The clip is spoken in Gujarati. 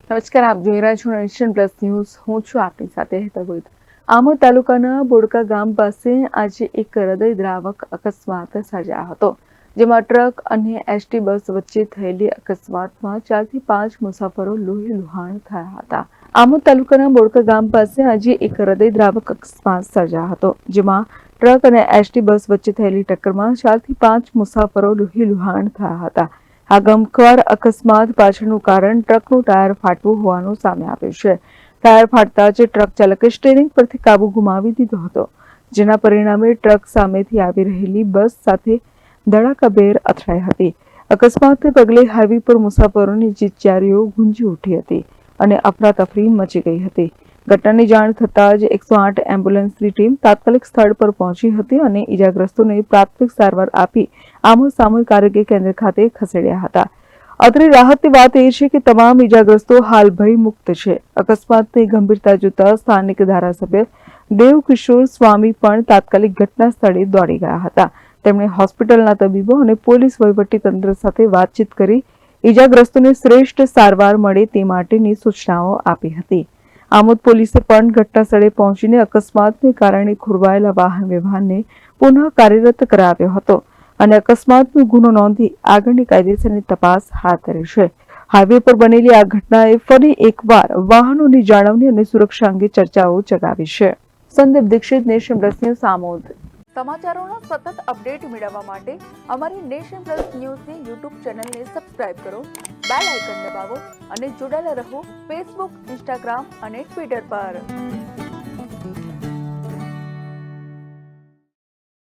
નમસ્કાર, આપ જોઈ રહ્યા છો નેશન પ્લસ ન્યૂઝ. હું છું આપની સાથે હેતલ ભગત. આમોદ તાલુકાના બોડકા ગામ પાસે આજે એક હૃદયદ્રાવક અકસ્માત સર્જાયો હતો, જેમાં ટ્રક અને એસટી બસ વચ્ચે થયેલી અકસ્માતમાં 4 થી 5 મુસાફરો લોહીલુહાણ થયા હતા. આમોદ તાલુકાના બોડકા ગામ પાસે આજે એક હૃદયદ્રાવક અકસ્માત સર્જાયો હતો, જેમાં ટ્રક અને એસટી બસ વચ્ચે થયેલી ટક્કરમાં 4 થી 5 મુસાફરો લોહીલુહાણ થયા હતા. આ ગમખ્વાર અકસ્માત પાછળનું કારણ ટ્રકનું ટાયર ફાટવું હોવાનું સામે આવ્યું છે. ટાયર ફાટતા જ ટ્રક ચાલકે સ્ટીયરિંગ પરથી કાબુ ગુમાવી દીધો હતો, જેના પરિણામે ટ્રક સામેથી આવી રહેલી બસ સાથે ધડાકાભેર અથડાઈ હતી. અકસ્માતને પગલે હાઈવે પર મુસાફરોની ચીચિયારીઓ ગુંજી ઉઠી હતી અને અફરાતફરી મચી ગઈ હતી. ઘટનાની જાણ થતાં જ 108 એમ્બ્યુલન્સની ટીમ તાત્કાલિક સ્થળ પર પહોંચી હતી અને ઈજાગ્રસ્તોને પ્રાથમિક સારવાર આપી આમોદ સામૂહિક આરોગ્ય કેન્દ્ર ખાતે ખસેડ્યા હતા. અત્રે રાહતની વાત એ છે કે તમામ ઈજાગ્રસ્તો હાલ ભયમુક્ત છે. અકસ્માતની ગંભીરતા જોતા સ્થાનિક ધારાસભ્ય દેવકિશોર સ્વામી પણ તાત્કાલિક ઘટના સ્થળે દોડી ગયા હતા. તેમણે હોસ્પિટલના તબીબો અને પોલીસ વહીવટીતંત્ર સાથે વાતચીત કરી ઈજાગ્રસ્તોને શ્રેષ્ઠ સારવાર મળે તે માટેની સૂચનાઓ આપી હતી. આમોદ પોલીસે પણ ઘટના સ્થળે પહોંચીને અકસ્માતને કારણે ખોરવાયેલા વાહન વ્યવહારને પુનઃ કાર્યરત કરાવ્યો હતો અને અકસ્માતનો ગુનો નોંધી આગળની કાયદેસરની તપાસ હાથ ધરી છે. હાઈવે પર બનેલી આ ઘટનાએ ફરી એકવાર વાહનોની જાળવણી અને સુરક્ષા અંગે ચર્ચાઓ જગાવી છે. Sandeep Dikshit, Nation Plus News, Amod. સમાચારોના સતત અપડેટ મેળવવા માટે અમારી નેશન પ્લસ ન્યૂઝની યુટ્યુબ ચેનલને સબસ્ક્રાઇબ કરો, બેલ આઇકન દબાવો અને જોડાયેલા રહો ફેસબુક, ઇન્સ્ટાગ્રામ અને ટ્વિટર પર.